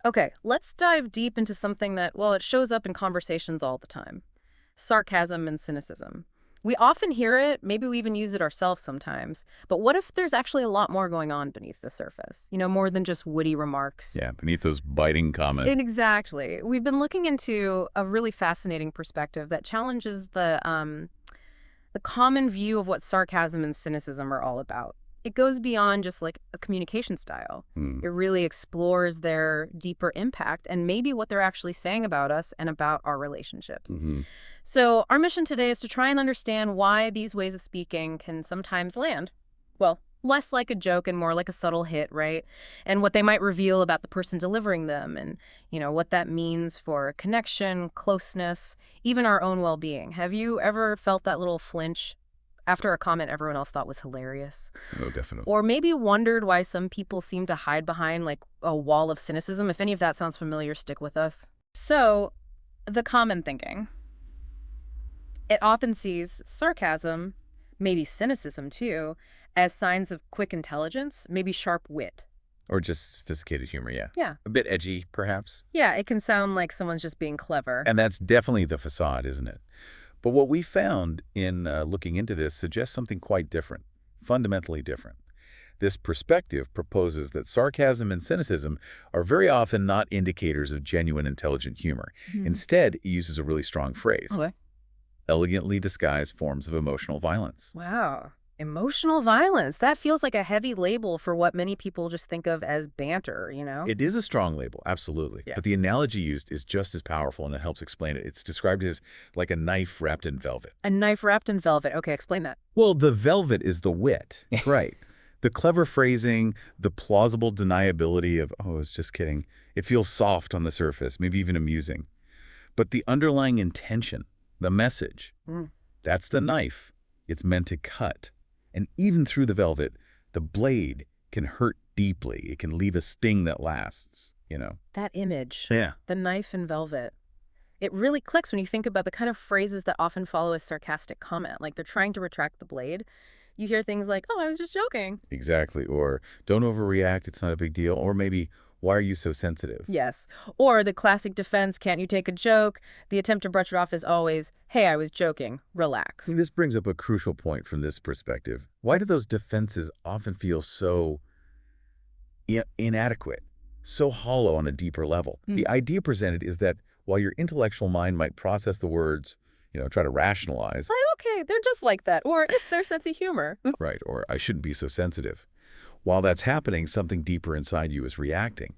Okay, let's dive deep into something that, well, it shows up in conversations all the time. Sarcasm and cynicism. We often hear it, maybe we even use it ourselves sometimes, but what if there's actually a lot more going on beneath the surface? More than just witty remarks. Yeah, beneath those biting comments. Exactly. We've been looking into a really fascinating perspective that challenges the common view of what sarcasm and cynicism are all about. It goes beyond just like a communication style. It really explores their deeper impact and maybe what they're actually saying about us and about our relationships. Mm-hmm. So our mission today is to try and understand why these ways of speaking can sometimes land, well, less like a joke and more like a subtle hit, right? And what they might reveal about the person delivering them and, what that means for connection, closeness, even our own well-being. Have you ever felt that little flinch after a comment everyone else thought was hilarious? Oh, definitely. Or maybe wondered why some people seem to hide behind like a wall of cynicism? If any of that sounds familiar, stick with us. So, the common thinking. It often sees sarcasm, maybe cynicism too, as signs of quick intelligence, maybe sharp wit. Or just sophisticated humor, yeah. Yeah. A bit edgy, perhaps. Yeah, it can sound like someone's just being clever. And that's definitely the facade, isn't it? But what we found in looking into this suggests something quite different, fundamentally different. This perspective proposes that sarcasm and cynicism are very often not indicators of genuine intelligent humor. Instead, it uses a really strong phrase. Okay. Elegantly disguised forms of emotional violence. Wow. Emotional violence. That feels like a heavy label for what many people just think of as banter, It is a strong label, absolutely. Yeah. But the analogy used is just as powerful, and it helps explain it. It's described as like a knife wrapped in velvet. A knife wrapped in velvet. Okay, explain that. Well, the velvet is the wit, right? The clever phrasing, the plausible deniability of, oh, I was just kidding. It feels soft on the surface, maybe even amusing. But the underlying intention, the message, that's the knife. It's meant to cut. And even through the velvet, the blade can hurt deeply. It can leave a sting that lasts, That image. Yeah. The knife and velvet. It really clicks when you think about the kind of phrases that often follow a sarcastic comment, like they're trying to retract the blade. You hear things like, oh, I was just joking. Exactly. Or don't overreact. It's not a big deal. Or maybe, why are you so sensitive? Yes. Or the classic defense, can't you take a joke? The attempt to brush it off is always, hey, I was joking. Relax. This brings up a crucial point from this perspective. Why do those defenses often feel so inadequate, so hollow on a deeper level? The idea presented is that while your intellectual mind might process the words, try to rationalize. Like, okay, they're just like that. Or it's their sense of humor. Right, or I shouldn't be so sensitive. While that's happening, something deeper inside you is reacting.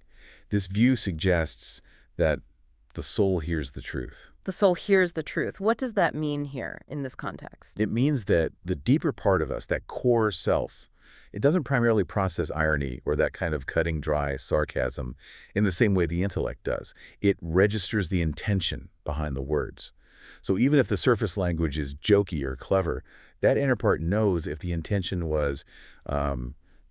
This view suggests that the soul hears the truth. The soul hears the truth. What does that mean here in this context? It means that the deeper part of us, that core self, it doesn't primarily process irony or that kind of cutting, dry sarcasm in the same way the intellect does. It registers the intention behind the words. So even if the surface language is jokey or clever, that inner part knows if the intention was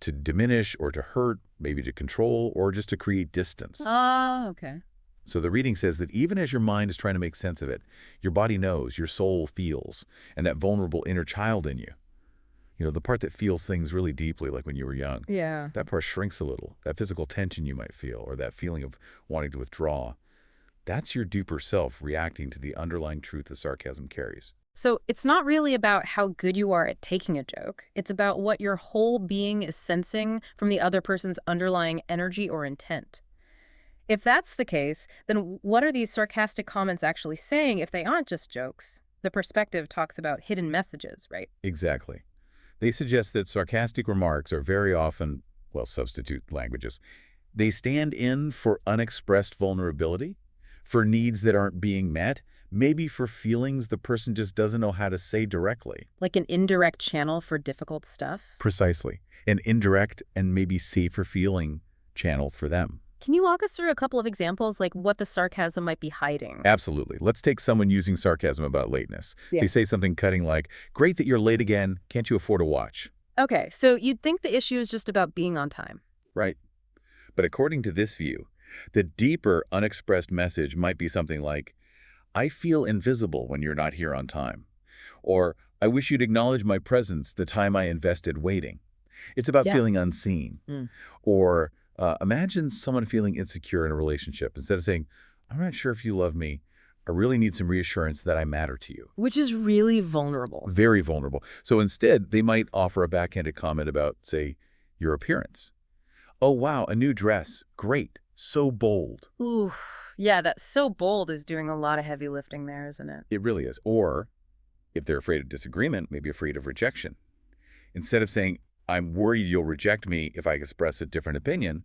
to diminish or to hurt, maybe to control, or just to create distance. Oh, okay. So the reading says that even as your mind is trying to make sense of it, your body knows, your soul feels, and that vulnerable inner child in you, the part that feels things really deeply, like when you were young, Yeah. that part shrinks a little. That physical tension you might feel, or that feeling of wanting to withdraw, that's your deeper self reacting to the underlying truth the sarcasm carries. So it's not really about how good you are at taking a joke. It's about what your whole being is sensing from the other person's underlying energy or intent. If that's the case, then what are these sarcastic comments actually saying if they aren't just jokes? The perspective talks about hidden messages, right? Exactly. They suggest that sarcastic remarks are very often, well, substitute languages. They stand in for unexpressed vulnerability, for needs that aren't being met, maybe for feelings the person just doesn't know how to say directly. Like an indirect channel for difficult stuff? Precisely. An indirect and maybe safer feeling channel for them. Can you walk us through a couple of examples, like what the sarcasm might be hiding? Absolutely. Let's take someone using sarcasm about lateness. Yeah. They say something cutting like, great that you're late again. Can't you afford a watch? Okay, so you'd think the issue is just about being on time. Right. But according to this view, the deeper unexpressed message might be something like, I feel invisible when you're not here on time. Or, I wish you'd acknowledge my presence the time I invested waiting. It's about Yeah. feeling unseen. Mm. Or, Imagine someone feeling insecure in a relationship. Instead of saying, I'm not sure if you love me, I really need some reassurance that I matter to you. Which is really vulnerable. Very vulnerable. So instead, they might offer a backhanded comment about, say, your appearance. Oh, wow, a new dress. Great. So bold. Ooh, yeah, that's so bold is doing a lot of heavy lifting there, isn't it? It really is. Or if they're afraid of disagreement, maybe afraid of rejection. Instead of saying, I'm worried you'll reject me if I express a different opinion,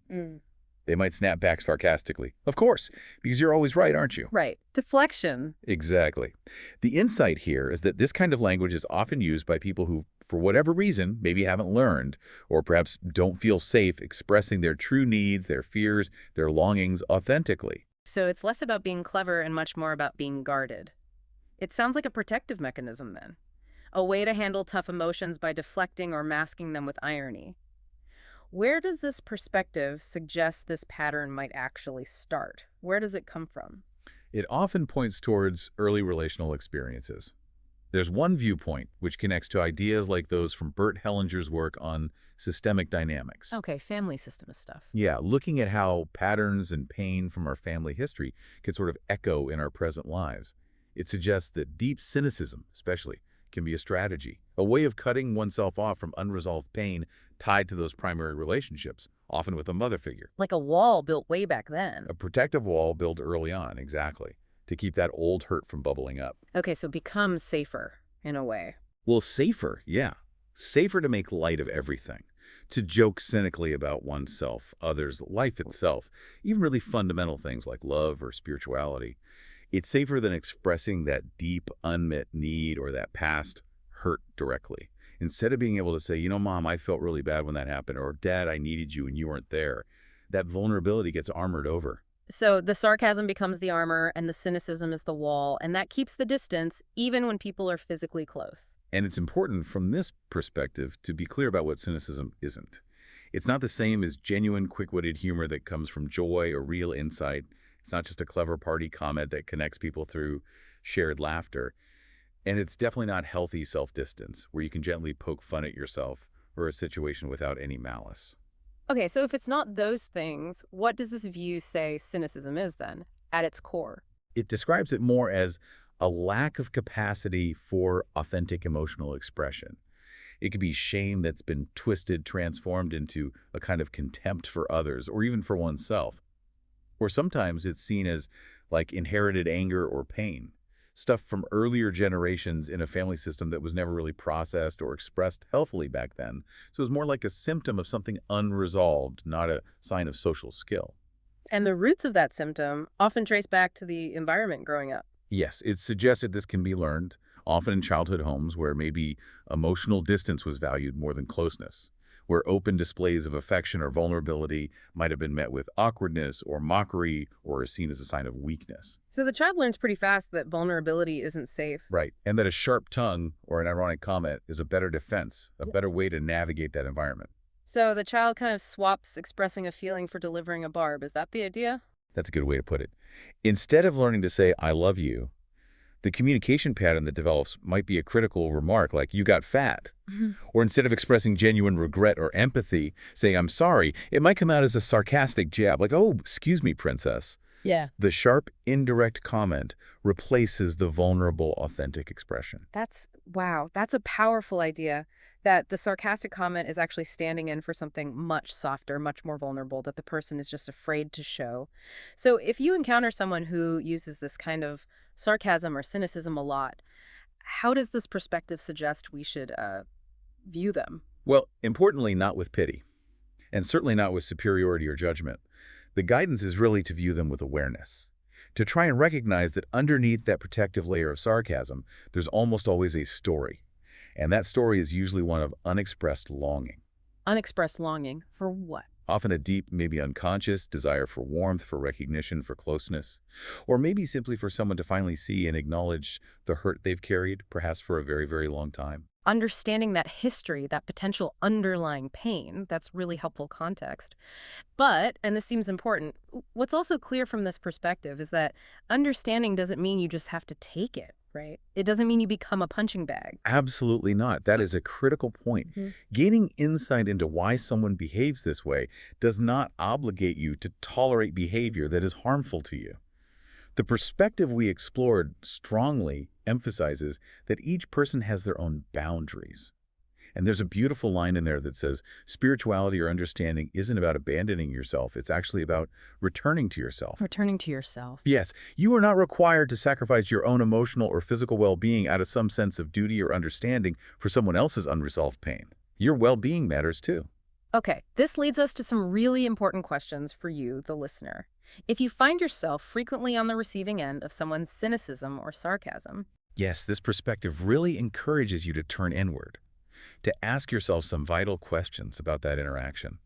they might snap back sarcastically. Of course, because you're always right, aren't you? Right. Deflection. Exactly. The insight here is that this kind of language is often used by people who, for whatever reason, maybe haven't learned or perhaps don't feel safe expressing their true needs, their fears, their longings authentically. So it's less about being clever and much more about being guarded. It sounds like a protective mechanism then. A way to handle tough emotions by deflecting or masking them with irony. Where does this perspective suggest this pattern might actually start? Where does it come from? It often points towards early relational experiences. There's one viewpoint which connects to ideas like those from Bert Hellinger's work on systemic dynamics. Okay, family system stuff. Yeah, looking at how patterns and pain from our family history can sort of echo in our present lives. It suggests that deep cynicism, especially, can be a strategy, a way of cutting oneself off from unresolved pain tied to those primary relationships, often with a mother figure. Like a wall built way back then. A protective wall built early on, exactly, to keep that old hurt from bubbling up. Okay, so it becomes safer in a way. Well, safer, yeah. Safer to make light of everything, to joke cynically about oneself, others, life itself, even really fundamental things like love or spirituality. It's safer than expressing that deep, unmet need or that past hurt directly. Instead of being able to say, you know, Mom, I felt really bad when that happened, or Dad, I needed you and you weren't there, that vulnerability gets armored over. So the sarcasm becomes the armor and the cynicism is the wall, and that keeps the distance even when people are physically close. And it's important from this perspective to be clear about what cynicism isn't. It's not the same as genuine, quick-witted humor that comes from joy or real insight. It's not just a clever party comment that connects people through shared laughter. And it's definitely not healthy self-distance, where you can gently poke fun at yourself or a situation without any malice. Okay, so if it's not those things, what does this view say cynicism is then, at its core? It describes it more as a lack of capacity for authentic emotional expression. It could be shame that's been twisted, transformed into a kind of contempt for others, or even for oneself. Or sometimes it's seen as like inherited anger or pain, stuff from earlier generations in a family system that was never really processed or expressed healthily back then. So it was more like a symptom of something unresolved, not a sign of social skill. And the roots of that symptom often trace back to the environment growing up. Yes, it's suggested this can be learned, often in childhood homes where maybe emotional distance was valued more than closeness, where open displays of affection or vulnerability might have been met with awkwardness or mockery or is seen as a sign of weakness. So the child learns pretty fast that vulnerability isn't safe. Right, and that a sharp tongue or an ironic comment is a better defense, a better way to navigate that environment. So the child kind of swaps expressing a feeling for delivering a barb. Is that the idea? That's a good way to put it. Instead of learning to say, I love you, the communication pattern that develops might be a critical remark like, you got fat. Or instead of expressing genuine regret or empathy, saying, I'm sorry, it might come out as a sarcastic jab, like, oh, excuse me, princess. Yeah. The sharp, indirect comment replaces the vulnerable, authentic expression. Wow, that's a powerful idea, that the sarcastic comment is actually standing in for something much softer, much more vulnerable, that the person is just afraid to show. So if you encounter someone who uses this kind of sarcasm or cynicism a lot, how does this perspective suggest we should view them? Well, importantly, not with pity, and certainly not with superiority or judgment. The guidance is really to view them with awareness, to try and recognize that underneath that protective layer of sarcasm, there's almost always a story. And that story is usually one of unexpressed longing. Unexpressed longing for what? Often a deep, maybe unconscious desire for warmth, for recognition, for closeness. Or maybe simply for someone to finally see and acknowledge the hurt they've carried, perhaps for a very, very long time. Understanding that history, that potential underlying pain, that's really helpful context. But, and this seems important, what's also clear from this perspective is that understanding doesn't mean you just have to take it, right? It doesn't mean you become a punching bag. Absolutely not. That is a critical point. Mhm. Gaining insight into why someone behaves this way does not obligate you to tolerate behavior that is harmful to you. The perspective we explored strongly emphasizes that each person has their own boundaries. And there's a beautiful line in there that says, spirituality or understanding isn't about abandoning yourself. It's actually about returning to yourself. Returning to yourself. Yes, you are not required to sacrifice your own emotional or physical well-being out of some sense of duty or understanding for someone else's unresolved pain. Your well-being matters too. Okay, this leads us to some really important questions for you, the listener. If you find yourself frequently on the receiving end of someone's cynicism or sarcasm, Yes, this perspective really encourages you to turn inward, to ask yourself some vital questions about that interaction.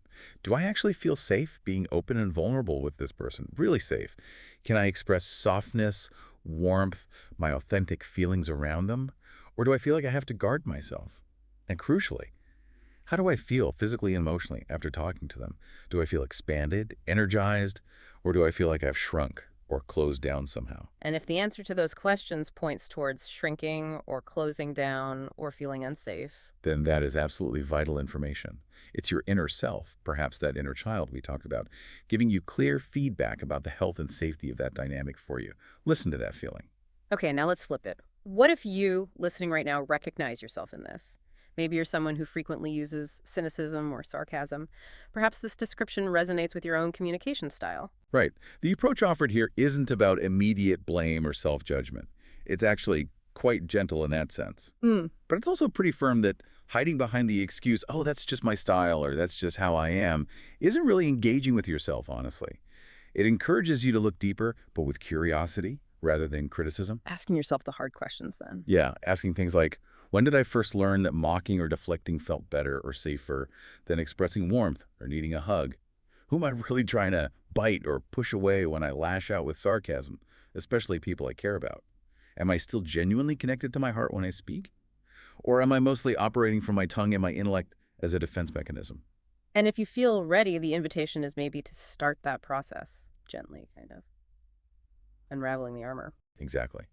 Do I actually feel safe being open and vulnerable with this person? Really safe? Can I express softness, warmth, my authentic feelings around them? Or do I feel like I have to guard myself? And crucially, how do I feel physically and emotionally after talking to them? Do I feel expanded, energized, or do I feel like I've shrunk or closed down somehow? and if the answer to those questions points towards shrinking or closing down or feeling unsafe, Then that is absolutely vital information. It's your inner self, perhaps that inner child we talked about, giving you clear feedback about the health and safety of that dynamic for you. Listen to that feeling. okay, now let's flip it. What if you, listening right now, recognize yourself in this? Maybe you're someone who frequently uses cynicism or sarcasm. Perhaps this description resonates with your own communication style. Right. The approach offered here isn't about immediate blame or self-judgment. It's actually quite gentle in that sense. Mm. But it's also pretty firm that hiding behind the excuse, oh, that's just my style or that's just how I am, isn't really engaging with yourself, honestly. It encourages you to look deeper, but with curiosity rather than criticism. Asking yourself the hard questions then. Yeah, asking things like, when did I first learn that mocking or deflecting felt better or safer than expressing warmth or needing a hug? Who am I really trying to bite or push away when I lash out with sarcasm, especially people I care about? Am I still genuinely connected to my heart when I speak? Or am I mostly operating from my tongue and my intellect as a defense mechanism? And if you feel ready, the invitation is maybe to start that process gently, kind of unraveling the armor. Exactly.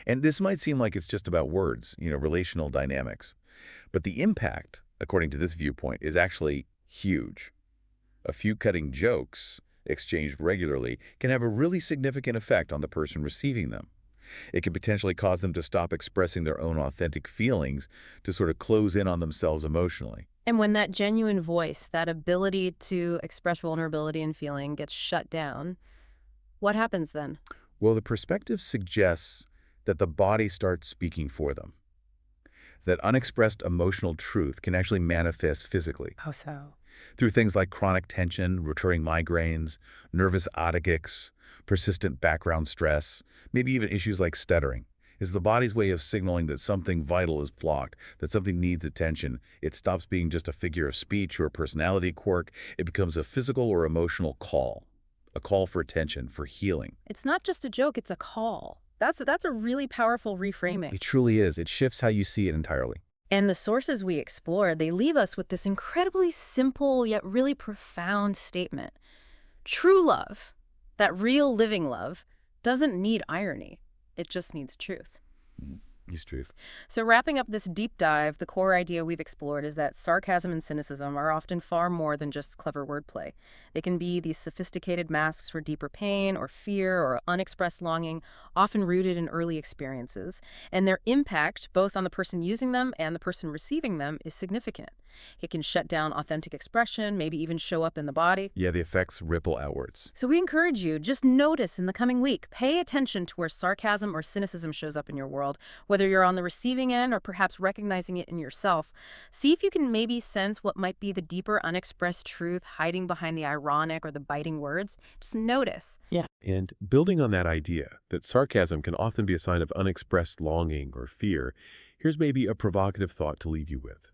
And this might seem like it's just about words, relational dynamics. But the impact, according to this viewpoint, is actually huge. A few cutting jokes, exchanged regularly, can have a really significant effect on the person receiving them. It could potentially cause them to stop expressing their own authentic feelings, to sort of close in on themselves emotionally. And when that genuine voice, that ability to express vulnerability and feeling gets shut down, what happens then? Well, the perspective suggests that the body starts speaking for them, that unexpressed emotional truth can actually manifest physically How so? through things like chronic tension, recurring migraines, nervous otics, persistent background stress, maybe even issues like stuttering. Is the body's way of signaling that something vital is blocked, that something needs attention. It stops being just a figure of speech or a personality quirk. It becomes a physical or emotional call, a call for attention, for healing. It's not just a joke, it's a call. That's a really powerful reframing. It truly is. It shifts how you see it entirely. And the sources we explore, they leave us with this incredibly simple yet really profound statement. True love, that real living love, doesn't need irony. It just needs truth. It's truth. So wrapping up this deep dive, the core idea we've explored is that sarcasm and cynicism are often far more than just clever wordplay. They can be these sophisticated masks for deeper pain or fear or unexpressed longing, often rooted in early experiences. And their impact, both on the person using them and the person receiving them, is significant. It can shut down authentic expression, maybe even show up in the body. Yeah, the effects ripple outwards. So we encourage you, just notice in the coming week, pay attention to where sarcasm or cynicism shows up in your world, whether you're on the receiving end or perhaps recognizing it in yourself. See if you can maybe sense what might be the deeper unexpressed truth hiding behind the ironic or the biting words. Just notice. And building on that idea that sarcasm can often be a sign of unexpressed longing or fear, here's maybe a provocative thought to leave you with.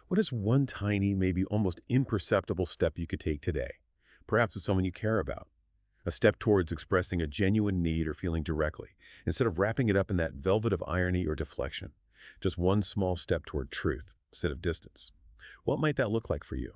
What is one tiny, maybe almost imperceptible step you could take today, perhaps with someone you care about? A step towards expressing a genuine need or feeling directly, instead of wrapping it up in that velvet of irony or deflection. Just one small step toward truth instead of distance. What might that look like for you?